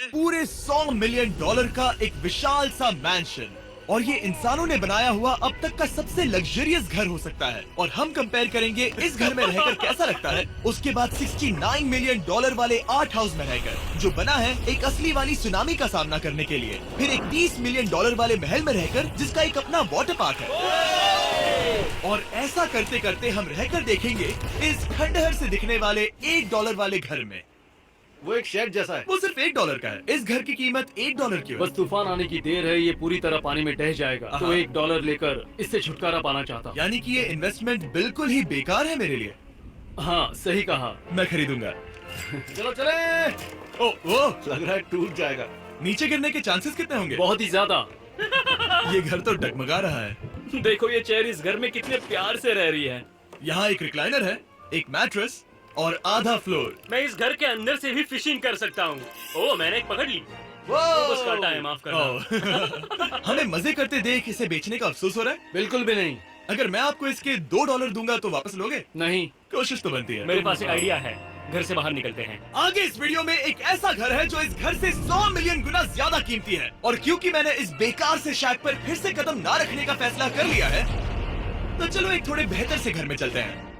पूरे $100 मिलियन का एक विशाल सा मैंशन, और ये इंसानों ने बनाया हुआ अब तक का सबसे लग्जरियस घर हो सकता है। और हम कंपेयर करेंगे इस घर में रहकर कैसा लगता है उसके बाद $69 मिलियन वाले आर्ट हाउस में रहकर, जो बना है एक असली वाली सुनामी का सामना करने के लिए। फिर एक $30 मिलियन वाले महल में रहकर जिसका एक अपना वाटर पार्क है। और ऐसा करते करते हम रहकर देखेंगे इस खंडहर से दिखने वाले $1 वाले घर में। वो एक शेड जैसा है। वो सिर्फ $1 का है। इस घर की कीमत $1 की है। बस तूफान आने की देर है, ये पूरी तरह पानी में ढह जाएगा, तो $1 लेकर इससे छुटकारा पाना चाहता हूँ। यानी कि ये इन्वेस्टमेंट बिल्कुल ही बेकार है मेरे लिए। हाँ, सही कहा। मैं खरीदूंगा। चलो चले। ओ, लग रहा है टूट जाएगा। नीचे गिरने के चांसेस कितने होंगे? बहुत ही ज्यादा। ये घर तो डगमगा रहा है। देखो ये चेयर इस घर में कितने प्यार से रह रही है। यहाँ एक रिक्लाइनर है, एक मैट्रेस और आधा फ्लोर। मैं इस घर के अंदर से भी फिशिंग कर सकता हूँ। ओह, मैंने एक पकड़ ली। बस काटा है, माफ करना। हमें मजे करते देख इसे बेचने का अफसोस हो रहा है? बिल्कुल भी नहीं। अगर मैं आपको इसके $2 दूंगा तो वापस लोगे? नहीं। कोशिश तो बनती है। मेरे पास एक आइडिया है, घर से बाहर निकलते हैं। आगे इस वीडियो में एक ऐसा घर है जो इस घर से 100 मिलियन गुना ज्यादा कीमती है, और क्योंकि मैंने इस बेकार से शैक पर फिर से कदम ना रखने का फैसला कर लिया है, तो चलो एक थोड़े बेहतर से घर में चलते हैं।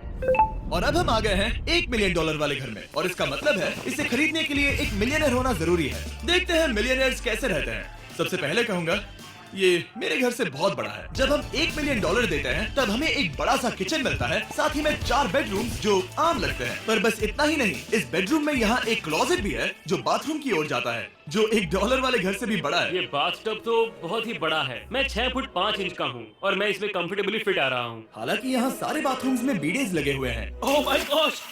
और अब हम आ गए हैं $1 मिलियन वाले घर में, और इसका मतलब है इसे खरीदने के लिए एक मिलियनर होना जरूरी है। देखते हैं मिलियनर्स कैसे रहते हैं। सबसे पहले कहूंगा ये मेरे घर से बहुत बड़ा है। जब हम $1 मिलियन देते हैं तब हमें एक बड़ा सा किचन मिलता है, साथ ही में 4 बेडरूम जो आम लगते हैं। पर बस इतना ही नहीं, इस बेडरूम में यहाँ एक क्लोजेट भी है जो बाथरूम की ओर जाता है, जो $1 वाले घर से भी बड़ा है। ये बाथटब तो बहुत ही बड़ा है। मैं 6 फुट 5 इंच का हूँ और मैं इसमें कंफर्टेबली फिट आ रहा हूँ। हालांकि यहाँ सारे बाथरूम्स में बीडेज लगे हुए हैं। Oh my gosh!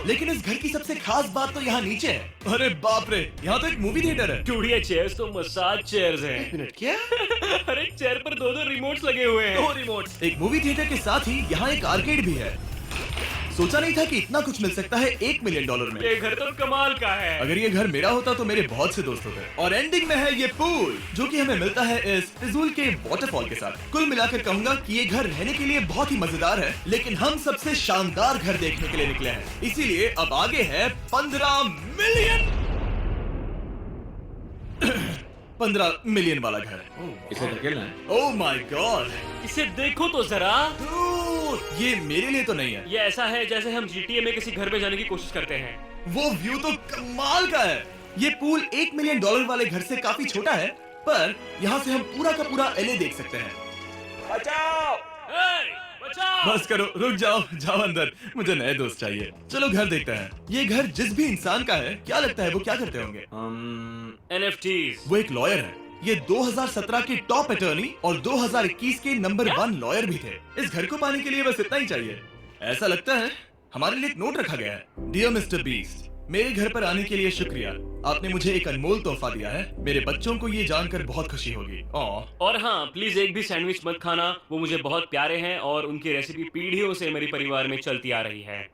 लेकिन इस घर की सबसे खास बात तो यहाँ नीचे है। अरे बाप रे, यहाँ तो एक मूवी थिएटर है। टूड, ये चेयर्स तो मसाज चेयर्स हैं। क्या? अरे चेयर पर 2 रिमोट्स लगे हुए हैं। 2 रिमोट्स। एक मूवी थिएटर के साथ ही यहाँ एक आर्केड भी है। सोचा नहीं था कि इतना कुछ मिल सकता है $1 मिलियन में। ये घर तो कमाल का है। अगर ये घर मेरा होता तो मेरे बहुत से दोस्त होते। और एंडिंग में है ये पूल, जो कि हमें मिलता है इस फिजूल के वाटरफॉल के साथ। कुल मिलाकर कहूंगा कि ये घर रहने के लिए बहुत ही मजेदार है, लेकिन हम सबसे शानदार घर देखने के लिए निकले हैं, इसीलिए अब आगे है 15 मिलियन वाला घर। इसे धकेलना है। ओह माय गॉड, इसे देखो तो जरा। ये मेरे लिए तो नहीं है। ये ऐसा है जैसे हम GTA में किसी घर में जाने की कोशिश करते हैं। वो व्यू तो कमाल का है। ये पूल $1 मिलियन वाले घर से काफी छोटा है, पर यहाँ से हम पूरा का पूरा LA देख सकते हैं। बचाओ! बचाओ! बस करो, रुक जाओ, जाओ अंदर, मुझे नए दोस्त चाहिए। चलो घर देखते हैं। ये घर जिस भी इंसान का है, क्या लगता है वो क्या करते होंगे? NFTs। वो एक लॉयर है। ये 2017 के टॉप अटॉर्नी और 2021 के नंबर 1 लॉयर भी थे। इस घर को पाने के लिए बस इतना ही चाहिए। ऐसा लगता है हमारे लिए एक नोट रखा गया है। डियर मिस्टर बीस्ट, मेरे घर पर आने के लिए शुक्रिया। आपने मुझे एक अनमोल तोहफा दिया है। मेरे बच्चों को ये जानकर बहुत खुशी होगी। और हाँ, प्लीज एक भी सैंडविच मत खाना, वो मुझे बहुत प्यारे हैं और उनकी रेसिपी पीढ़ियों से मेरे परिवार में चलती आ रही है।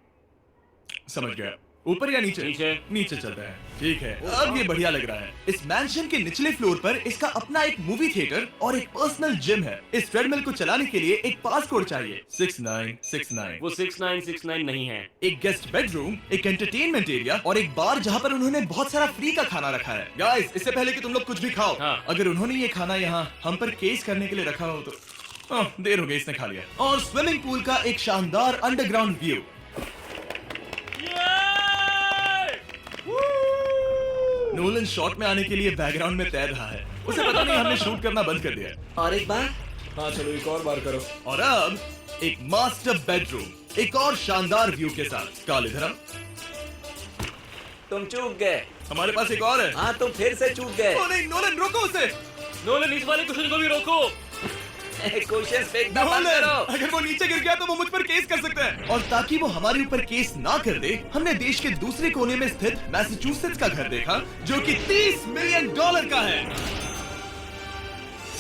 समझ गया। ऊपर या नीचे? नीचे चलता है। ठीक है, अब ये बढ़िया लग रहा है। इस मैंशन के निचले फ्लोर पर इसका अपना एक मूवी थिएटर और एक पर्सनल जिम है। इस ट्रेडमिल को चलाने के लिए एक पास कोड चाहिए, 6969। वो 6969 नहीं है। एक गेस्ट बेडरूम, एक एंटरटेनमेंट एरिया और एक बार जहाँ पर उन्होंने बहुत सारा फ्री का खाना रखा है। गाइस, इससे पहले कि तुम लोग कुछ भी खाओ, अगर उन्होंने ये खाना यहाँ हम पर केस करने के लिए रखा हो तो देर हो गई, इसने खा लिया। और स्विमिंग पूल का एक शानदार अंडरग्राउंड व्यू। नोलन शॉट में आने के लिए बैकग्राउंड में तैर रहा है। उसे पता नहीं हमने शूट करना बंद कर दिया। और एक बार। हाँ चलो, एक और बार करो। और अब एक मास्टर बेडरूम, एक और शानदार व्यू के साथ। काल इधर आ। तुम चूक गए। हमारे पास एक और है। हाँ, तुम फिर से चूक गए। ओ नहीं, नोलन रोको उसे। नोलन, इस वाले क्वेश्चन को भी रोको। क्वेश्चन फेंकना बंद करो। अगर वो नीचे गिर गया तो वो मुझ पर केस कर सकता है। और ताकि वो हमारे ऊपर केस ना कर दे, हमने देश के दूसरे कोने में स्थित मैसाचुसेट्स का घर देखा, जो कि $30 मिलियन का है।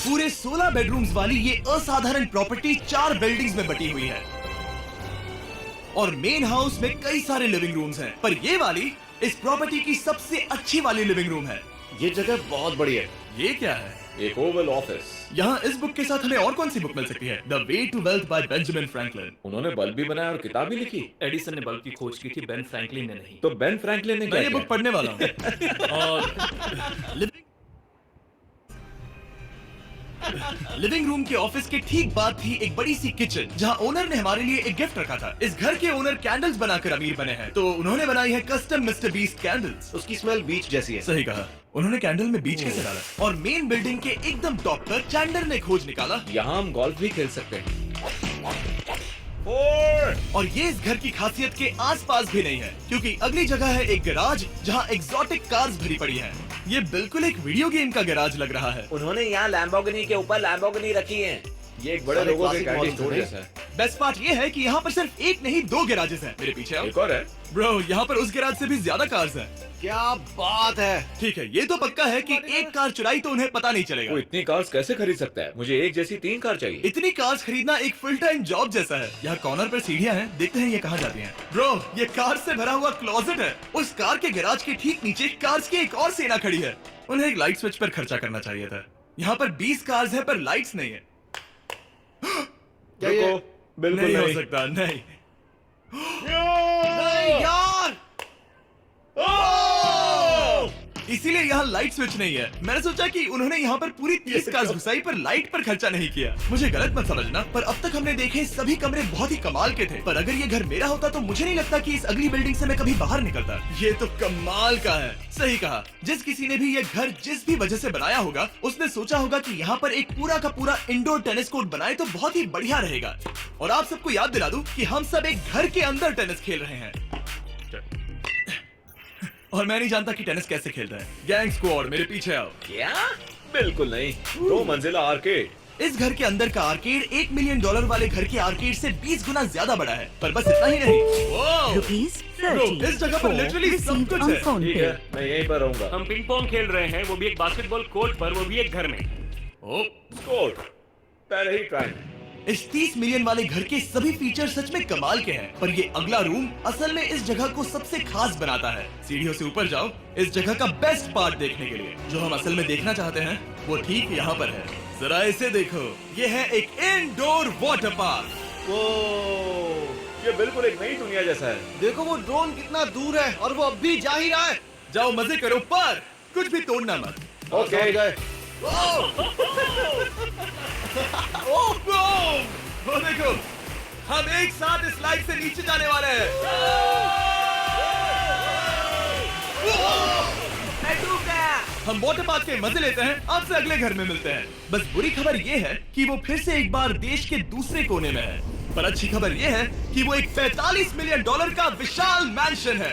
पूरे 16 बेडरूम्स वाली ये असाधारण प्रॉपर्टी 4 बिल्डिंग्स में बटी हुई है, और मेन हाउस में कई सारे लिविंग रूम्स हैं, पर ये वाली इस प्रॉपर्टी की सबसे अच्छी वाली लिविंग रूम है। ये जगह बहुत बड़ी है। ये क्या है? एक ओवल ऑफिस। यहाँ इस बुक के साथ हमें और कौन सी बुक मिल सकती है? The way to wealth by Benjamin Franklin. उन्होंने बल्ब भी बनाया और किताब भी लिखी। एडिसन ने बल्ब की खोज की थी, बेन फ्रैंकलिन ने नहीं। तो बेन फ्रैंकलिन ने मैं क्या ये बुक किया? पढ़ने वाला हूँ। और लिविंग रूम के ऑफिस के ठीक बाद थी एक बड़ी सी किचन, जहाँ ओनर ने हमारे लिए एक गिफ्ट रखा था। इस घर के ओनर कैंडल्स बनाकर अमीर बने हैं, तो उन्होंने बनाई है कस्टम मिस्टर बीस्ट कैंडल्स। उसकी स्मेल बीच जैसी है। सही कहा, उन्होंने कैंडल में बीच कैसे डाला? और मेन बिल्डिंग के एकदम टॉप पर चैंडलर ने खोज निकाला। यहाँ हम गोल्फ भी खेल सकते हैं। और ये इस घर की खासियत के आसपास भी नहीं है, क्योंकि अगली जगह है एक गैराज जहाँ एग्जॉटिक कार्स भरी पड़ी हैं। ये बिल्कुल एक वीडियो गेम का गैराज लग रहा है। उन्होंने यहाँ लैम्बोर्गिनी के ऊपर लैम्बोर्गिनी रखी है। ये एक बड़े लोगों के गाड़ी स्टोर जैसा है। बेस्ट पार्ट ये है कि यहाँ पर सिर्फ एक नहीं 2 गैराजेस हैं। मेरे पीछे आओ। एक और है। ब्रो, यहाँ पर उस गैराज से भी ज्यादा कार्स हैं। क्या बात है। ठीक है, ये तो पक्का है कि एक कार चुराई तो उन्हें पता नहीं चलेगा। वो इतनी कार्स कैसे खरीद सकता है? मुझे एक जैसी 3 कार चाहिए। इतनी कार्स खरीदना एक फुल टाइम जॉब जैसा है। यहाँ कॉर्नर पर सीढ़ियाँ हैं, देखते हैं ये कहाँ जाती हैं। ब्रो, ये कार से भरा हुआ क्लोजेट है। उस कार के गैराज के ठीक नीचे कार्स की एक और सेना खड़ी है। उन्हें एक लाइट स्विच पर खर्चा करना चाहिए था। यहाँ पर 20 कार्स है पर लाइट्स नहीं है। रुको, बिल्कुल नहीं हो नहीं। सकता, नहीं। नहीं यार। इसीलिए यहाँ लाइट स्विच नहीं है। मैंने सोचा कि उन्होंने यहाँ पर पूरी 30 कार्स घुसाई पर लाइट पर खर्चा नहीं किया। मुझे गलत मत समझना, पर अब तक हमने देखे सभी कमरे बहुत ही कमाल के थे। पर अगर ये घर मेरा होता तो मुझे नहीं लगता कि इस अगली बिल्डिंग से मैं कभी बाहर निकलता। ये तो कमाल का है। सही कहा, जिस किसी ने भी ये घर जिस भी वजह से बनाया होगा, उसने सोचा होगा कि यहाँ पर एक पूरा का पूरा इंडोर टेनिस कोर्ट बनाए तो बहुत ही बढ़िया रहेगा। और आप सबको याद दिला दूं कि हम सब एक घर के अंदर टेनिस खेल रहे हैं। और मैं नहीं जानता कि टेनिस कैसे खेलता है। गैंग स्क्वाड, मेरे पीछे आओ। क्या? बिल्कुल नहीं। 2 मंजिला आर्केड। इस घर के अंदर का आर्केड $1 मिलियन वाले घर के आर्केड से 20 गुना ज्यादा बड़ा है। पर बस इतना ही नहीं। Wow! Bro, इस जगह पर literally सब कुछ है। ठीक है, मैं यहीं पर रहूंगा। हम पिंग पोंग खेल रहे हैं, वो भी एक बास्केटबॉल कोर्ट पर, वो भी एक घर में। ओ, स्कोर पहले ही ट्राई में। इस 30 मिलियन वाले घर के सभी फीचर सच में कमाल के हैं, पर ये अगला रूम असल में इस जगह को सबसे खास बनाता है। सीढ़ियों से ऊपर जाओ इस जगह का बेस्ट पार्ट देखने के लिए। जो हम असल में देखना चाहते हैं वो ठीक यहाँ पर है। जरा इसे देखो, ये है एक इंडोर वाटर पार्क। वो ये बिल्कुल एक नई दुनिया जैसा है। देखो वो ड्रोन कितना दूर है और वो अब भी जा ही रहा है। जाओ मजे करो, पर कुछ भी तोड़ना मत। ओके गए। वो देखो, हम एक साथ इस लाइट से नीचे जाने वाले हैं। मैं डूब गया। हम वाटर पार्क के मजे लेते हैं। आपसे अगले घर में मिलते हैं। बस बुरी खबर ये है कि वो फिर से एक बार देश के दूसरे कोने में है। पर अच्छी खबर ये है कि वो एक $45 मिलियन का विशाल मैंशन है।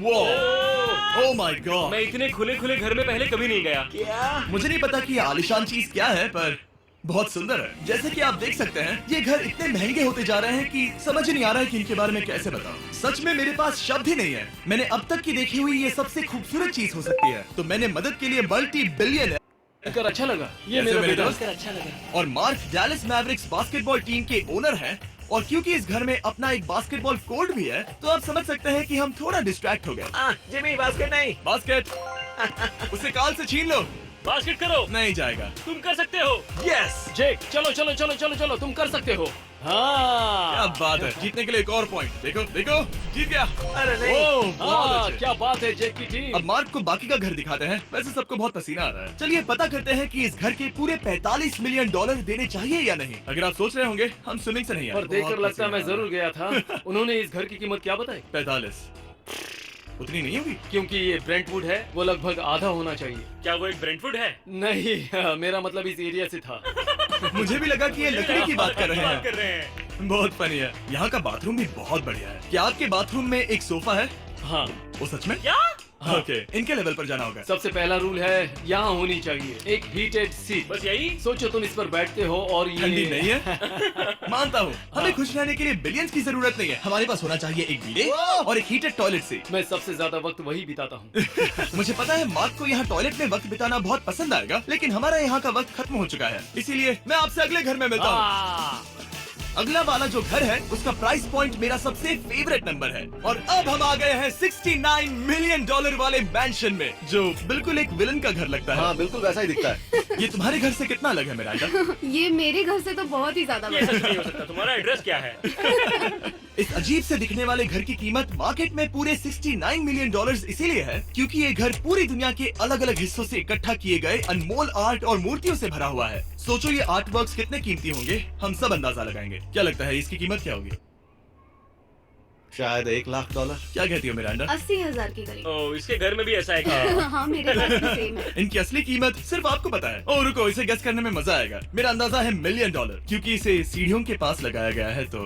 Oh my God! मैं इतने खुले खुले घर में पहले कभी नहीं गया। क्या? मुझे नहीं पता कि ये आलीशान चीज क्या है, पर बहुत सुंदर है। जैसे कि आप देख सकते हैं, ये घर इतने महंगे होते जा रहे हैं कि समझ ही नहीं आ रहा है कि इनके बारे में कैसे बताऊं। सच में मेरे पास शब्द ही नहीं है। मैंने अब तक की देखी हुई ये सबसे खूबसूरत चीज हो सकती है। तो मैंने मदद के लिए $multi-billion कर अच्छा लगा। ये कैसे मेरा मेरे बेटा दोस्त? अच्छा लगा। और mark Dallas Mavericks basketball team के ओनर हैं। और क्योंकि इस घर में अपना एक बास्केटबॉल कोर्ट भी है, तो आप समझ सकते हैं कि हम थोड़ा डिस्ट्रैक्ट हो गए। जिमी बास्केट नहीं। बास्केट उसे काल से छीन लो। बास्केट करो, नहीं जाएगा। तुम कर सकते हो। यस, जेक, चलो चलो चलो चलो चलो, तुम कर सकते हो। क्या हाँ बात है। जीतने के लिए एक और पॉइंट। देखो देखो, जीत गया। अरे नहीं। ओह, बहुत हाँ, अच्छे। क्या बात है जेक की टीम। अब मार्क को बाकी का घर दिखाते हैं। वैसे सबको बहुत पसीना आ रहा है। चलिए पता करते हैं कि इस घर के पूरे $45 मिलियन देने चाहिए या नहीं। अगर आप सोच रहे होंगे हम स्विमिंग से नहीं आए। पर देखकर बहुत लगता है मैं पसीना आ जरूर गया था। उन्होंने इस घर की कीमत क्या बताई? 45 उतनी नहीं होगी। क्योंकि ये ब्रेंटवुड है, वो लगभग आधा होना चाहिए। क्या वो एक ब्रेंटफुड है? नहीं, मेरा मतलब इस एरिया से था। मुझे भी लगा कि ये लकड़ी की बात कर रहे बात कर हैं। रहे हैं। बहुत फनी है। यहाँ का बाथरूम भी बहुत बढ़िया है। क्या आपके बाथरूम में एक सोफा है? हाँ, वो सच में? क्या? ओके, इनके लेवल पर जाना होगा। सबसे पहला रूल है यहाँ होनी चाहिए एक हीटेड सीट। बस यही? सोचो तुम इस पर बैठते हो और ये ठंडी नहीं है। मानता हूँ, हमें खुश रहने के लिए बिलियंस की जरूरत नहीं है। हमारे पास होना चाहिए एक बिdet और एक हीटेड टॉयलेट सीट। मैं सबसे ज्यादा वक्त वही बिताता हूँ। मुझे पता है मार्क को यहाँ टॉयलेट में वक्त बिताना बहुत पसंद आएगा, लेकिन हमारा यहाँ का वक्त खत्म हो चुका है। इसीलिए मैं आपसे अगले घर में मिलता हूँ। अगला वाला जो घर है उसका प्राइस पॉइंट मेरा सबसे फेवरेट नंबर है। और अब हम आ गए हैं $69 मिलियन वाले मैंशन में, जो बिल्कुल एक विलन का घर लगता है। हाँ बिल्कुल वैसा ही दिखता है। ये तुम्हारे घर से कितना अलग है मिरांडा? ये मेरे घर से तो बहुत ही ज्यादा ये बड़ा सच नहीं हो सकता। तुम्हारा एड्रेस क्या है? इस अजीब से दिखने वाले घर की कीमत मार्केट में पूरे $69 मिलियन इसीलिए है क्योंकि ये घर पूरी दुनिया के अलग अलग हिस्सों से इकट्ठा किए गए अनमोल आर्ट और मूर्तियों से भरा हुआ है। सोचो ये आर्ट वर्क्स कितने कीमती होंगे, हम सब अंदाजा लगाएंगे। क्या लगता है इसकी कीमत क्या होगी? शायद $1 लाख। क्या कहती हो मिरांडा? 80,000 की करीब। ओह, इसके घर में भी ऐसा है क्या? हाँ मेरे घर भी सेम है। इनकी असली कीमत सिर्फ आपको पता है। और रुको, इसे गेस करने में मजा आएगा। मेरा अंदाजा है $1 मिलियन क्योंकि इसे सीढ़ियों के पास लगाया गया है। तो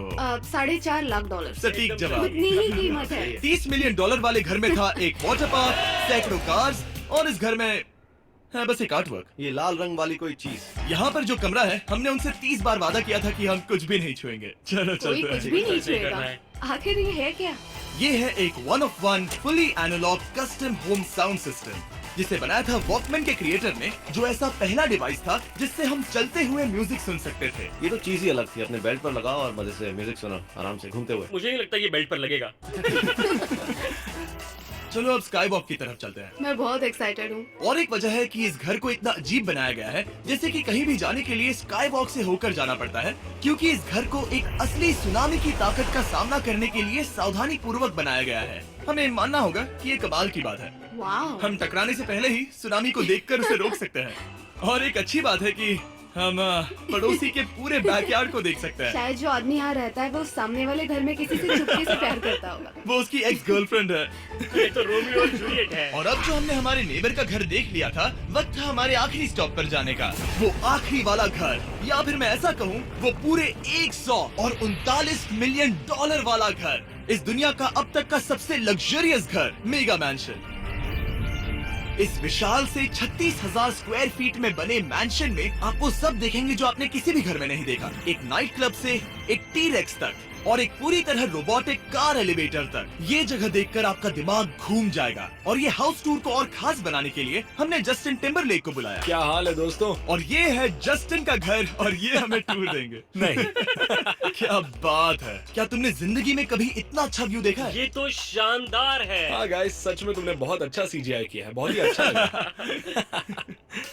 $4.5 लाख। सटीक जवाब। उतनी ही कीमत है। $30 मिलियन वाले घर में था एक वाटर पार्क, सैकड़ों कार्स और इस घर में है बस एक आर्ट वर्क। ये लाल रंग वाली कोई चीज। यहाँ पर जो कमरा है, हमने उनसे 30 बार वादा किया था कि हम कुछ भी नहीं छुएंगे। चलो कोई चलते कुछ हैं। भी नहीं सही करना छुएगा। है। आखिर ये है क्या? ये है एक 1 of 1 fully analogue custom home sound system जिसे बनाया था वॉकमैन के क्रिएटर ने, जो ऐसा पहला डिवाइस था जिससे हम चलते हुए म्यूजिक सुन सकते थे। ये तो चीज ही अलग थी। अपने बेल्ट पर लगाओ और मजे से म्यूजिक सुनो आराम से घूमते हुए। मुझे नहीं लगता ये बेल्ट पर लगेगा। चलो अब स्काई वॉक की तरफ चलते हैं। मैं बहुत एक्साइटेड हूँ। और एक वजह है कि इस घर को इतना अजीब बनाया गया है, जैसे कि कहीं भी जाने के लिए स्काई वॉक से होकर जाना पड़ता है, क्योंकि इस घर को एक असली सुनामी की ताकत का सामना करने के लिए सावधानी पूर्वक बनाया गया है। हमें मानना होगा कि ये कमाल की बात है। वाह। हम टकराने से पहले ही सुनामी को देखकर उसे रोक सकते हैं। और एक अच्छी बात है कि हम पड़ोसी के पूरे बैकयार्ड को देख सकते हैं। शायद जो आदमी यहाँ रहता है वो सामने वाले घर में किसी से चुपके से प्यार करता होगा। वो उसकी एक्स गर्लफ्रेंड है। ये तो रोमियो और जूलियट है। और अब जो हमने हमारे नेबर का घर देख लिया था, वक्त था हमारे आखिरी स्टॉप पर जाने का। वो आखिरी वाला घर, या फिर मैं ऐसा कहूँ वो पूरे 139 मिलियन वाला घर, इस दुनिया का अब तक का सबसे लग्जरियस घर, मेगा मैंशन। इस विशाल से 36,000 स्क्वायर फीट में बने मैंशन में आप वो सब देखेंगे जो आपने किसी भी घर में नहीं देखा। एक नाइट क्लब से एक टी-रेक्स तक और एक पूरी तरह रोबोटिक कार एलिवेटर तक। ये जगह देखकर आपका दिमाग घूम जाएगा। और ये हाउस टूर को और खास बनाने के लिए हमने जस्टिन टिम्बरलेक को बुलाया। क्या हाल है दोस्तों? और ये है जस्टिन का घर और ये हमें टूर देंगे। नहीं। क्या बात है, क्या तुमने जिंदगी में कभी इतना अच्छा व्यू देखा है? ये तो शानदार है। हाँ गाइस, सच में तुमने बहुत अच्छा CGI किया है। बहुत ही अच्छा लगा।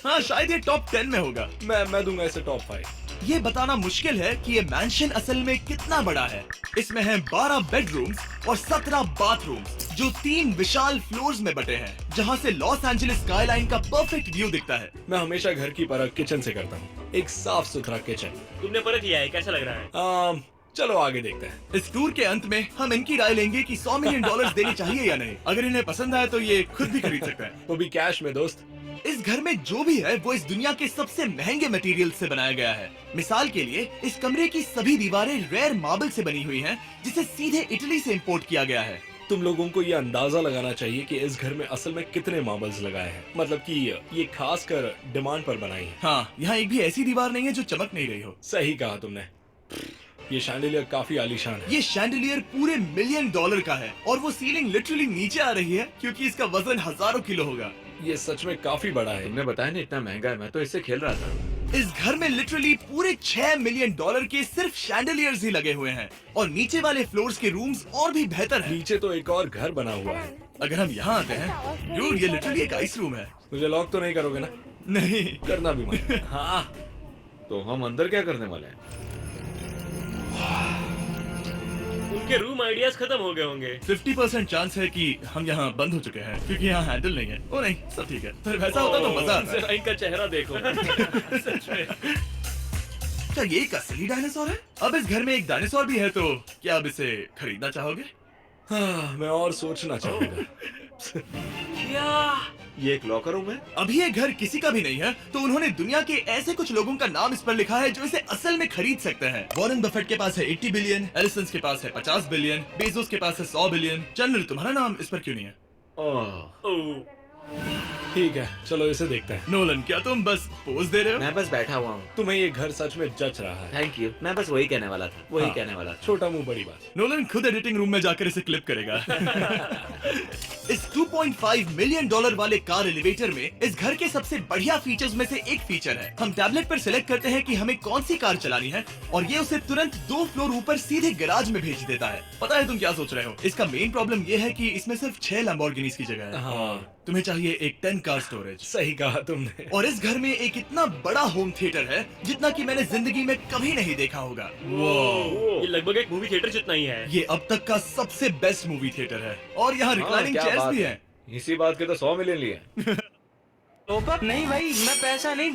हाँ शायद ये टॉप 10 में होगा। मैं दूंगा इसे टॉप 5। ये बताना मुश्किल है कि ये मैंशन असल में कितना बड़ा है। इसमें है 12 बेडरूम्स और 17 बाथरूम्स, जो 3 विशाल फ्लोर्स में बटे हैं, जहाँ से लॉस एंजलिस स्काईलाइन का परफेक्ट व्यू दिखता है। मैं हमेशा घर की परख किचन से करता हूँ। एक साफ सुथरा किचन। तुमने परख लिया है, कैसा लग रहा है? चलो आगे देखते हैं। इस टूर के अंत में हम इनकी राय लेंगे कि $100 मिलियन देने चाहिए या नहीं। अगर इन्हें पसंद आए तो ये खुद भी खरीद सकते हैं। वो भी कैश में दोस्त। इस घर में जो भी है वो इस दुनिया के सबसे महंगे मटेरियल से बनाया गया है। मिसाल के लिए इस कमरे की सभी दीवारें रेयर मार्बल से बनी हुई हैं, जिसे सीधे इटली से इंपोर्ट किया गया है। तुम लोगों को ये अंदाजा लगाना चाहिए कि इस घर में असल में कितने मार्बल्स लगाए हैं। मतलब कि ये खास कर डिमांड पर बनाई है। हाँ, यहाँ एक भी ऐसी दीवार नहीं है जो चमक नहीं रही हो। सही कहा तुमने। ये शैंडिलियर काफी आलीशान है। ये शैंडिलियर पूरे $1 मिलियन का है और वो सीलिंग लिटरली नीचे आ रही है क्योंकि इसका वजन हजारों किलो होगा। ये सच में काफी बड़ा है। तुमने बताया नहीं इतना महंगा है, मैं तो इससे खेल रहा था। इस घर में लिटरली पूरे $6 मिलियन के सिर्फ शैंडिलियर्स ही लगे हुए हैं और नीचे वाले फ्लोर्स के रूम्स और भी बेहतर हैं। नीचे तो एक और घर बना हुआ है। अगर हम यहाँ आते हैं, डूड, ये लिटरली एक आइस रूम है। मुझे लॉक तो नहीं करोगे ना? नहीं, करना भी मत। हाँ, तो हम अंदर क्या करने वाले हैं? उनके रूम आइडियाज खत्म हो गए होंगे। 50% चांस है कि हम यहाँ बंद हो चुके हैं क्योंकि यहाँ हैंडल नहीं है। ओ नहीं, सब ठीक है। फिर वैसा होता तो मजा आता। जरा इनका चेहरा देखो। सच में। क्या ये एक असली डायनासोर है? अब इस घर में एक डायनासोर भी है, तो क्या अब इसे खरीदना चाहोगे? हाँ, मैं और सोचना चाहूंगा। ये एक लॉकर रूम है। अभी ये घर किसी का भी नहीं है, तो उन्होंने दुनिया के ऐसे कुछ लोगों का नाम इस पर लिखा है जो इसे असल में खरीद सकते हैं। वॉरेन बफेट के पास है 80 बिलियन, एलिसन के पास है 50 बिलियन, बेजोस के पास है 100 बिलियन। चंद्र, तुम्हारा नाम इस पर क्यों नहीं है? ओह, ठीक है, चलो इसे देखते हैं। नोलन, क्या तुम बस पोज दे रहे हो? मैं बस बैठा हुआ हूँ। तुम्हें ये घर सच में जच रहा है। Thank you. मैं बस वही कहने वाला था। वही हाँ। कहने वाला था। छोटा मुंह बड़ी बात। नोलन खुद एडिटिंग रूम में जाकर इसे क्लिप करेगा। इस 2.5 मिलियन डॉलर वाले कार एलिवेटर में इस घर के सबसे बढ़िया फीचर्स में से एक फीचर है। हम टैबलेट पर सिलेक्ट करते हैं कि हमें कौन सी कार चलानी है और ये उसे तुरंत 2 फ्लोर ऊपर सीधे गैराज में भेज देता है। पता है तुम क्या सोच रहे हो? इसका मेन प्रॉब्लम ये है कि इसमें सिर्फ 6 लैम्बोर्गिनीज की जगह है। हाँ तुम्हें चाहिए एक 10 कार स्टोरेज। सही कहा तुमने। और इस घर में एक इतना बड़ा होम थिएटर है जितना कि मैंने जिंदगी में कभी नहीं देखा होगा। ये लगभग एक मूवी थिएटर जितना ही है। ये अब तक का सबसे बेस्ट मूवी थिएटर है और यहाँ रिक्लाइनिंग क्या चेयर्स बात भी है। हैं। इसी बात के तो 100 मिलियन लिए। नहीं भाई, मैं पैसा नहीं